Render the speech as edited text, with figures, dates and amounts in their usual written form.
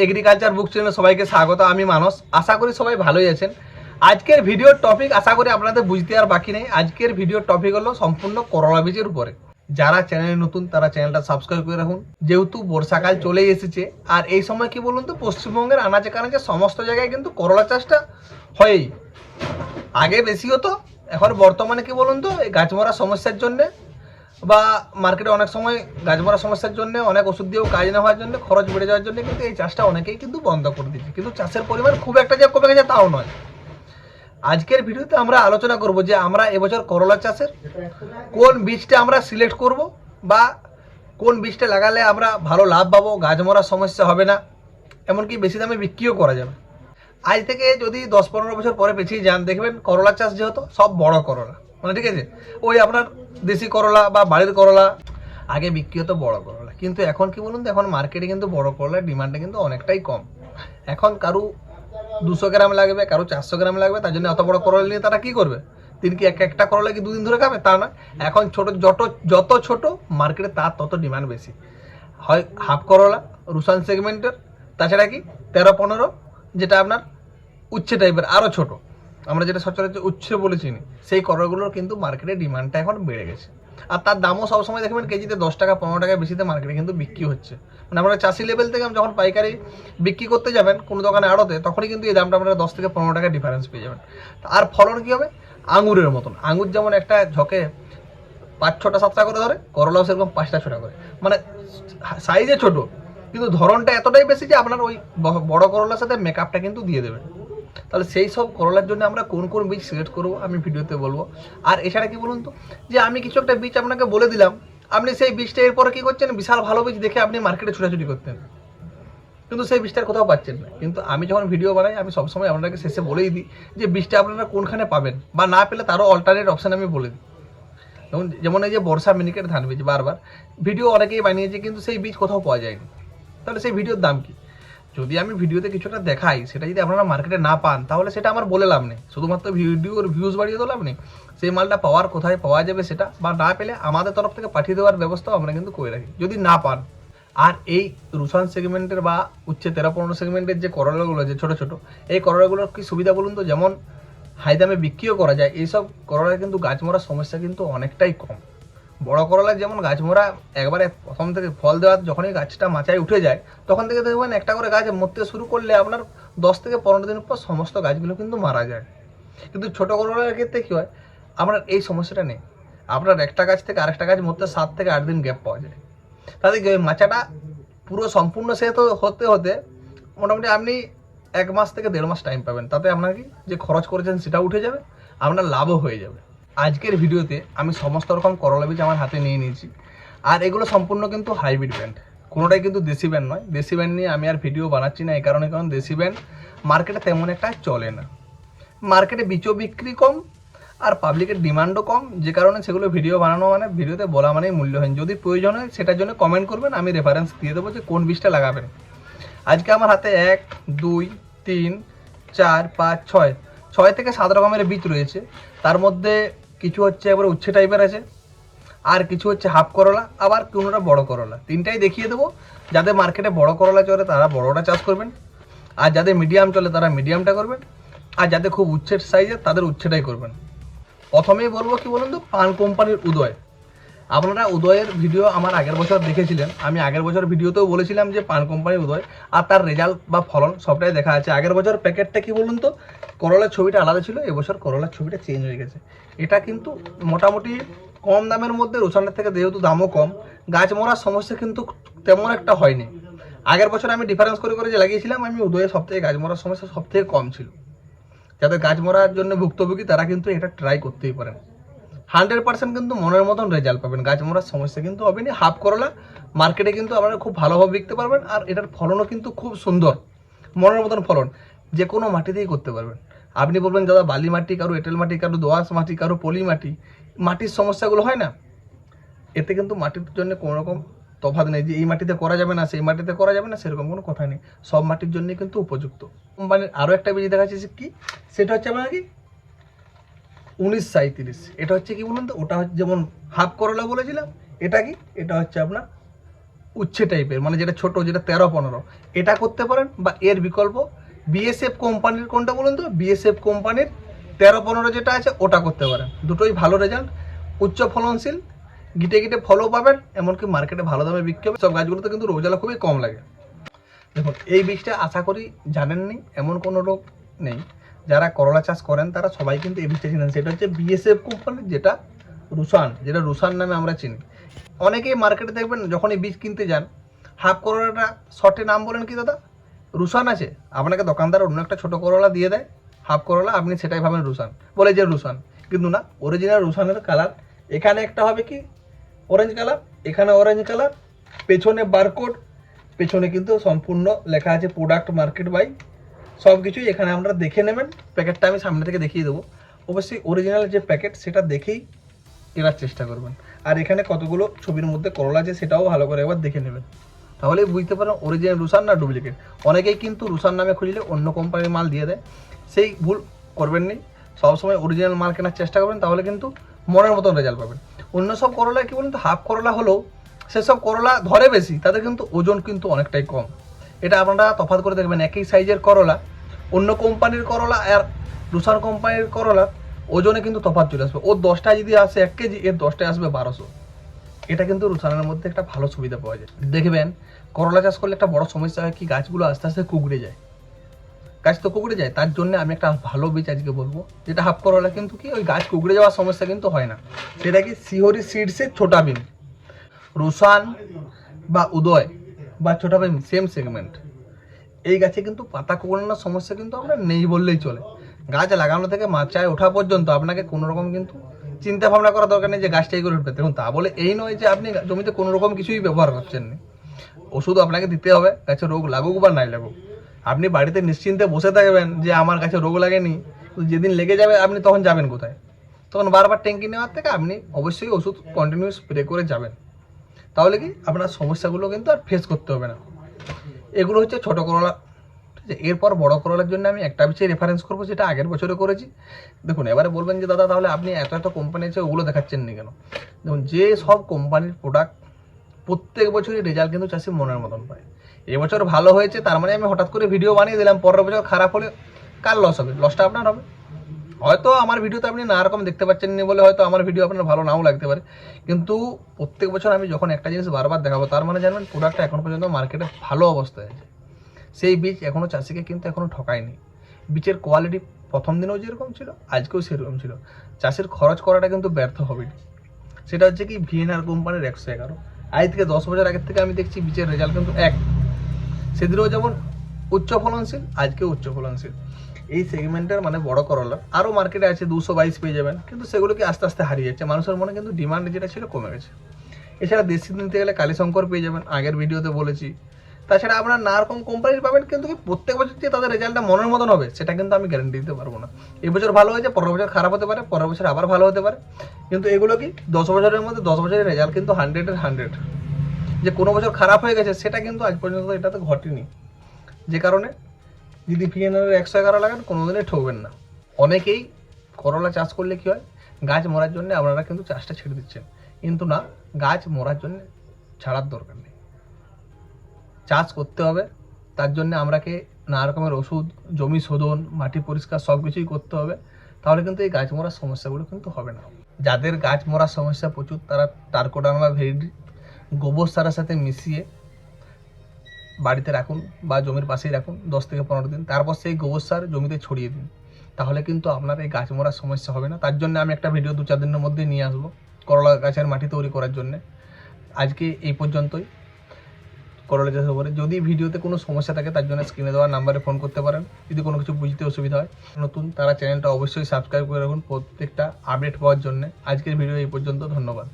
Agriculture বুক চ্যানেলে সবাইকে স্বাগত। আমি মানস। আশা করি সবাই ভালোই আছেন। আজকের ভিডিওর টপিক আশা করি আপনাদের বুঝতে আর বাকি নেই। আজকের ভিডিওর টপিক হলো সম্পূর্ণ করলা বীজের উপরে। যারা চ্যানেলে নতুন তারা চ্যানেলটা সাবস্ক্রাইব করে রাখুন, যেহেতু বর্ষাকাল চলেই এসেছে। আর এই সময় কি বলুন তো, পশ্চিমবঙ্গের আনাচে কানাচে সমস্ত জায়গায় কিন্তু করলা চাষটা হয়ই। আগে বেশি হতো, এখন বর্তমানে কি বলুন তো, এই গাছ মরা সমস্যার জন্যে বা মার্কেটে অনেক সময় গাছ মরা সমস্যার জন্য, অনেক ওষুধ দিয়েও কাজ না হওয়ার জন্য, খরচ বেড়ে যাওয়ার জন্য কিন্তু এই চাষটা অনেকেই কিন্তু বন্ধ করে দিচ্ছে। কিন্তু চাষের পরিমাণ খুব একটা যে কমে গেছে তাও নয়। আজকের ভিডিওতে আমরা আলোচনা করব যে আমরা এবছর করলা চাষের কোন বীজটা আমরা সিলেক্ট করব বা কোন বীজটা লাগালে আমরা ভালো লাভ পাবো, গাছ মরার সমস্যা হবে না, এমনকি বেশি দামে বিক্রিও করা যাবে। আজ থেকে যদি 10-15 বছর পরে পেছিয়ে যান, দেখবেন করলা চাষ যেহেতু সব বড় করলা, মানে ঠিক আছে, ওই আপনার দেশি করলা বা বাড়ির করলা আগে বিক্রি হতো বড় করলা। কিন্তু এখন কি বলুন তো, এখন মার্কেটে কিন্তু বড় করলার ডিমান্ডটা কিন্তু অনেকটাই কম। এখন কারু 200 গ্রাম লাগবে, কারু 400 গ্রাম লাগবে, তার জন্য অত বড় করলা নিয়ে তারা কি করবে? একটা করলা কি 2 দিন ধরে খাবে? তা না। এখন ছোট যত ছোট মার্কেটে তার তত ডিমান্ড বেশি হয়। হাফ করলা রুসান সেগমেন্টের, তাছাড়া কি 13-15 যেটা আপনার উচ্ছে টাইপের আরও ছোট, আমরা যেটা সচরাচর উচ্ছে বলে চিনি, সেই করলাগুলোর কিন্তু মার্কেটে ডিমান্ডটা এখন বেড়ে গেছে। আর তার দামও সবসময় দেখবেন কেজিতে 10 টাকা 15 টাকা বেশিতে মার্কেটে কিন্তু বিক্রি হচ্ছে। মানে আমরা চাষি লেভেল থেকে যখন পাইকারি বিক্রি করতে যাবেন কোনো দোকানে আড়তে, তখনই কিন্তু এই দামটা আপনারা 10 থেকে 15 টাকা ডিফারেন্স পেয়ে যাবেন। আর ফলন কী হবে? আঙুরের মতন। আঙুর যেমন একটা ঝকে 5-6টা 7টা করে ধরে, করলাও সেরকম 5টা 6টা করে। মানে সাইজে ছোট কিন্তু ধরনটা এতটাই বেশি যে আপনার ওই বড় করলার সাথে মেকআপটা কিন্তু দিয়ে দেবে। তাহলে সেই সব করলার জন্য আমরা কোন কোন বীজ সিলেক্ট করবো আমি ভিডিওতে বলবো। আর এছাড়া কি বলুন তো, যে আমি কিছু একটা বীজ আপনাকে বলে দিলাম, আপনি সেই বীজটা এরপরে কী করছেন, বিশাল ভালো বীজ দেখে আপনি মার্কেটে ছোটাছুটি করতেন, কিন্তু সেই বীজটার কোথাও পাচ্ছেন না। কিন্তু আমি যখন ভিডিও বানাই, আমি সবসময় আপনাকে শেষে বলেই দিই যে বীজটা আপনারা কোনখানে পাবেন, বা না পেলে তারও অল্টারনেট অপশান আমি বলে দিই। যেমন এই যে বর্ষা মিনিকেট ধান বীজ বারবার ভিডিও অনেকেই বানিয়েছে, কিন্তু সেই বীজ কোথাও পাওয়া যায়নি। তাহলে সেই ভিডিওর দাম কি? যদি আমি ভিডিওতে কিছু একটা দেখাই, সেটা যদি আপনারা মার্কেটে না পান, তাহলে সেটা আমার বলে লাভ নেই। শুধুমাত্র ভিডিওর ভিউজ বাড়িয়ে তো লাভ নেই। সেই মালটা কোথায় পাওয়া যাবে সেটা, বা না পেলে আমাদের তরফ থেকে পাঠিয়ে দেওয়ার ব্যবস্থাও আমরা কিন্তু করে রাখি যদি না পান। আর এই রুসান সেগমেন্টের বা উচ্ছে 13-15 সেগমেন্টের যে করলাগুলো, যে ছোটো ছোটো, এই করলাগুলোর কি সুবিধা বলুন তো, যেমন হাই দামে বিক্রিও করা যায়। এইসব করলার কিন্তু গাছ মরার সমস্যা কিন্তু অনেকটাই কম। বড় করলার যেমন গাছ মরা একবারে প্রথম থেকে ফল দেওয়ার যখনই গাছটা মাচায় উঠে যায়, তখন থেকে দেখবেন একটা করে গাছ মরতে শুরু করলে আপনার 10 থেকে 15 দিন পর সমস্ত গাছগুলো কিন্তু মারা যায়। কিন্তু ছোটো করলার ক্ষেত্রে কী হয়, আপনার এই সমস্যাটা নেই। আপনার একটা গাছ থেকে আরেকটা গাছ মরতে 7 থেকে 8 দিন গ্যাপ পাওয়া যায়। তাতে কি ওই মাচাটা পুরো সম্পূর্ণ শেষ হতে হতে মোটামুটি আপনি 1 মাস থেকে 1.5 মাস টাইম পাবেন। তাতে আপনার কি যে খরচ করেছেন সেটা উঠে যাবে, আপনার লাভও হয়ে যাবে। আজকের ভিডিওতে আমি সমস্ত রকম করলা বীজ আমার হাতে নিয়ে নিয়েছি। আর এগুলো সম্পূর্ণ কিন্তু হাইব্রিড ব্যান্ড, কোনোটাই কিন্তু দেশি ব্যান্ড নয়। দেশি ব্যান্ড নিয়ে আমি আর ভিডিও বানাচ্ছি না এই কারণে, কারণ দেশি ব্যান্ড মার্কেটে তেমন একটা চলে না। মার্কেটে বীজও বিক্রি কম, আর পাবলিকের ডিমান্ডও কম, যে কারণে সেগুলো ভিডিও বানানো মানে ভিডিওতে বলা মানেই মূল্যহীন। যদি প্রয়োজন হয় সেটার জন্য কমেন্ট করবেন, আমি রেফারেন্স দিয়ে দেবো যে কোন বীজটা লাগাবেন। আজকে আমার হাতে 1, 2, 3, 4, 5, 6 থেকে 7 রকমের বীজ রয়েছে। তার মধ্যে কিছু হচ্ছে এবার উচ্ছে টাইপের আছে, আর কিছু হচ্ছে হাফ করলা, আবার কোনোটা বড় করলা। তিনটাই দেখিয়ে দেবো। যাদের মার্কেটে বড় করলা চলে তারা বড়টা চাষ করবেন, আর যাদের মিডিয়াম চলে তারা মিডিয়ামটা করবেন, আর যাদের খুব উচ্ছের সাইজের তাদের উচ্ছেটাই করবেন। প্রথমেই বলবো কি বলুন তো, পান কোম্পানির উদয়। আপনারা উদয়ের ভিডিও আমার আগের বছর দেখেছিলেন। আমি আগের বছর ভিডিওতেও বলেছিলাম যে পান কোম্পানির উদয়, আর তার রেজাল্ট বা ফলন সবটাই দেখা আছে। আগের বছর প্যাকেটটা কি বলুন তো, করলার ছবিটা আলাদা ছিল, এবছর করলার ছবিটা চেঞ্জ হয়ে গেছে। এটা কিন্তু মোটামুটি কম দামের মধ্যে, রোশনের থেকে যেহেতু দামও কম, গাছ মরার সমস্যা কিন্তু তেমন একটা হয়নি। আগের বছর আমি ডিফারেন্স করে করে যে লাগিয়েছিলাম, আমি উদয়ের সবথেকে গাছ মরার সমস্যা সবথেকে কম ছিল। যাদের গাছ মরার জন্য ভুক্তভোগী তারা কিন্তু এটা ট্রাই করতেই পারেন। 100% কিন্তু মনের মতন রেজাল্ট পাবেন, গাছ মরার সমস্যা কিন্তু হবে না। হাফ করলা মার্কেটে কিন্তু আপনারা খুব ভালোভাবে বিকতে পারবেন, আর এটার ফলনও কিন্তু খুব সুন্দর, মনের মতন ফলন। যে কোনো মাটিতেই করতে পারবেন। আপনি বলবেন দাদা বালি মাটি, কারো এঁটেল মাটি, কারো দোআঁশ মাটি, কারো পলি মাটি, মাটির সমস্যাগুলো হয় না, এতে কিন্তু মাটির জন্য কোনো রকম তফাৎ নেই যে এই মাটিতে করা যাবে না সেই মাটিতে করা যাবে না, সেরকম কোনো কথা নেই। সব মাটির জন্যই কিন্তু উপযুক্ত। কোম্পানির আরও একটা বীজ দেখাচ্ছি কি, সেটা হচ্ছে আপনার কি 1937। এটা হচ্ছে কি বলুন তো, ওটা হচ্ছে যেমন হাফ করলা বলেছিলাম, এটা কি, এটা হচ্ছে আপনার উচ্ছে টাইপের, মানে যেটা ছোট, যেটা 13-15, এটা করতে পারেন। বা এর বিকল্প বিএসএফ কোম্পানির কোনটা বলুন তো, বিএসএফ কোম্পানির 13-15 যেটা আছে ওটা করতে পারেন। দুটোই ভালো রেজাল্ট, উচ্চ ফলনশীল, গিটে গিটে ফলও পাবেন, এমনকি মার্কেটে ভালো দামে বিক্রি হবে। সব গাছগুলোতে কিন্তু রোগ জ্বালা খুবই কম লাগে। দেখুন, এই বীজটা আশা করি জানেননি, এমন কোনো লোক নেই। যারা করলা চাষ করেন তারা সবাই কিন্তু এই বীজটা চিনেন। সেটা হচ্ছে বিএসএফ কোম্পানির, যেটা রুসান নামে আমরা চিনি। অনেকেই মার্কেটে দেখবেন যখন এই বীজ কিনতে যান, হাফ করলাটা শর্টে নাম বলেন কি দাদা, রুসান আছে। আপনাকে দোকানদার অন্য একটা ছোট করলা দিয়ে দেয়, হাফ করলা, আপনি সেটাই ভাবেন রুসান, বলে যে রুসান। কিন্তু না, অরিজিনাল রুসানের কালার এখানে একটা হবে কি অরেঞ্জ কালার, এখানে অরেঞ্জ কালার, পেছনে বারকোড, পেছনে কিন্তু সম্পূর্ণ লেখা আছে প্রোডাক্ট মার্কেট বাই, সব কিছুই এখানে আমরা দেখে নেবেন। প্যাকেটটা আমি সামনে থেকে দেখিয়ে দেবো। অবশ্যই অরিজিনাল যে প্যাকেট সেটা দেখেই কেনার চেষ্টা করবেন। আর এখানে কতগুলো ছবির মধ্যে করলা আছে সেটাও ভালো করে একবার দেখে নেবেন, তাহলেই বুঝতে পারেন অরিজিনাল রুসান না ডুপ্লিকেট। অনেকেই কিন্তু রুসান নামে খুঁজলে অন্য কোম্পানির মাল দিয়ে দেয়, সেই ভুল করবেন নি। সবসময় অরিজিনাল মাল কেনার চেষ্টা করবেন, তাহলে কিন্তু মনের মতন রেজাল্ট পাবেন। অন্য সব করলা কি বলুন তো, হাফ করলা হলেও সেসব করলা ধরে বেশি, তাদের কিন্তু ওজন কিন্তু অনেকটাই কম। এটা আপনারা তফাৎ করে দেখবেন, একই সাইজের করলা, অন্য কোম্পানির করলা আর রুসান কোম্পানির করলা ওজনে কিন্তু তফাৎ চলে আসবে। ওর 10টায় যদি আসে 1 কেজি, এর 10টায় আসবে 1200। এটা কিন্তু রুসানের মধ্যে একটা ভালো সুবিধা পাওয়া যায়। দেখবেন করলা চাষ করলে একটা বড় সমস্যা হয় কি, গাছগুলো আস্তে আস্তে কুকড়ে যায়। গাছ তো কুকড়ে যায়, তার জন্য আমি একটা ভালো বীজ আজকে বলবো, যেটা হাফ করলা কিন্তু কি ওই গাছ কুকড়ে যাওয়ার সমস্যা কিন্তু হয় না। সেটা কি শিহরি সিডসের ছোটা বিন। রুসান বা উদয় বা ছোটা বিন সেম সেগমেন্ট। এই গাছে কিন্তু পাতা কুকড়ানোর সমস্যা কিন্তু আমরা নেই বললেই চলে। গাছ লাগানো থেকে মাচায় ওঠা পর্যন্ত আপনাকে কোনো রকম কিন্তু চিন্তা ভাবনা করা দরকার নেই যে গাছটা এই করে উঠবে। দেখুন, তা বলে এই নয় যে আপনি জমিতে কোনো রকম কিছুই ব্যবহার করছেন না। ওষুধ আপনাকে দিতে হবে, গাছে রোগ লাগুক বা নাই লাগুক। আপনি বাড়িতে নিশ্চিন্তে বসে থাকবেন যে আমার গাছে রোগ লাগেনি, যেদিন লেগে যাবে আপনি তখন যাবেন কোথায়? তখন বারবার ট্যাঙ্কি নেওয়ার থেকে আপনি অবশ্যই ওষুধ কন্টিনিউ স্প্রে করে যাবেন। তাহলে কি আপনার সমস্যাগুলো কিন্তু আর ফেস করতে হবে না। এগুলো হচ্ছে ছোট করলা। ঠিক আছে, এরপর বড় করলার জন্য আমি একটা বিষয় রেফারেন্স করবো, যেটা আগের বছরে করেছি। দেখুন, এবারে বলবেন যে দাদা তাহলে আপনি এত এত কোম্পানি আছে ওগুলো দেখাচ্ছেন না কেন? দেখুন, যে সব কোম্পানির প্রোডাক্ট প্রত্যেক বছরই রেজাল্ট কিন্তু চাষি মনের মতন পায়। এবছর ভালো হয়েছে তার মানে আমি হঠাৎ করে ভিডিও বানিয়ে দিলাম, পরের বছর খারাপ হলে কার লস হবে? লসটা আপনার হবে। হয়তো আমার ভিডিওতে আপনি নানা রকম দেখতে পাচ্ছেন না বলে হয়তো আমার ভিডিও আপনার ভালো নাও লাগতে পারে, কিন্তু প্রত্যেক বছর আমি যখন একটা জিনিস বারবার দেখাবো, তার মানে জানবেন প্রোডাক্টটা এখন পর্যন্ত মার্কেটে ভালো অবস্থায় আছে। সেই বীজ এখনও চাষিকে কিন্তু এখনও ঠকায়নি। বীজের কোয়ালিটি প্রথম দিনেও যেরকম ছিল, আজকেও সেরকম ছিল। চাষির খরচ করাটা কিন্তু ব্যর্থ হবে। সেটা হচ্ছে কি ভিএনআর কোম্পানির 111। আজ থেকে 10 বছর আগের থেকে আমি দেখছি বীজের রেজাল্ট কিন্তু এক। সেদিনও যেমন উচ্চ ফলনশীল, আজকেও উচ্চ ফলনশীল। এই সেগমেন্টের মানে বড় করলা আরও মার্কেটে আছে, 222 পেয়ে যাবেন, কিন্তু সেগুলোকে আস্তে আস্তে হারিয়ে যাচ্ছে। মানুষের মনে কিন্তু ডিমান্ড যেটা ছিল কমে গেছে। এছাড়া দেশি নিতে গেলে কালীশঙ্কর পেয়ে যাবেন, আগের ভিডিওতে বলেছি। তাছাড়া আপনার নানা রকম কোম্পানির পাবেন, কিন্তু কি প্রত্যেক বছর যে তাদের রেজাল্টটা মনের মতন হবে সেটা কিন্তু আমি গ্যারান্টি দিতে পারবো না। এবছর ভালো হয়েছে, পরের বছর খারাপ হতে পারে, পরের বছর আবার ভালো হতে পারে। কিন্তু এগুলো কি 10 বছরের মধ্যে 10 বছরের রেজাল্ট কিন্তু 100-এর 100। যে কোনো বছর খারাপ হয়ে গেছে সেটা কিন্তু আজ পর্যন্ত এটাতে ঘটেনি। যে কারণে যদি ভিএনআর 111 লাগান কোনোদিনই ঠকবেন না। অনেকেই করলা চাষ করলে কি হয়, গাছ মরার জন্য আপনারা কিন্তু চাষটা ছেড়ে দিচ্ছেন, কিন্তু না, গাছ মরার জন্য ছাড়ার দরকার নেই, চাষ করতে হবে। তার জন্য আমরাকে নানা রকমের ওষুধ, জমি শোধন, মাটি পরিষ্কার সব কিছুই করতে হবে। তাহলে কিন্তু এই গাছ মরার সমস্যাগুলো কিন্তু হবে না। যাদের গাছ মরার সমস্যা প্রচুর, তারা টার্কোডার্মা বা ভেরিডি গোবর সারের সাথে মিশিয়ে বাড়িতে রাখুন বা জমির পাশেই রাখুন 10 থেকে 15 দিন। তারপর সেই গোবর সার জমিতে ছড়িয়ে দিন, তাহলে কিন্তু আপনার এই গাছ মরার সমস্যা হবে না। তার জন্য আমি একটা ভিডিও 2-4 দিনের মধ্যে নিয়ে আসবো করলা গাছের মাটি তৈরি করার জন্য। আজকে এই পর্যন্তই করলা চাষের উপরে। যদি ভিডিওতে কোনো সমস্যা থাকে তার জন্য স্ক্রিনে দেওয়া নাম্বারে ফোন করতে পারেন। যদি কোনো কিছু বুঝতে অসুবিধা হয়, নতুন তারা চ্যানেলটা অবশ্যই সাবস্ক্রাইব করে রাখুন প্রত্যেকটা আপডেট পাওয়ার জন্য। আজকের ভিডিও এই পর্যন্ত, ধন্যবাদ।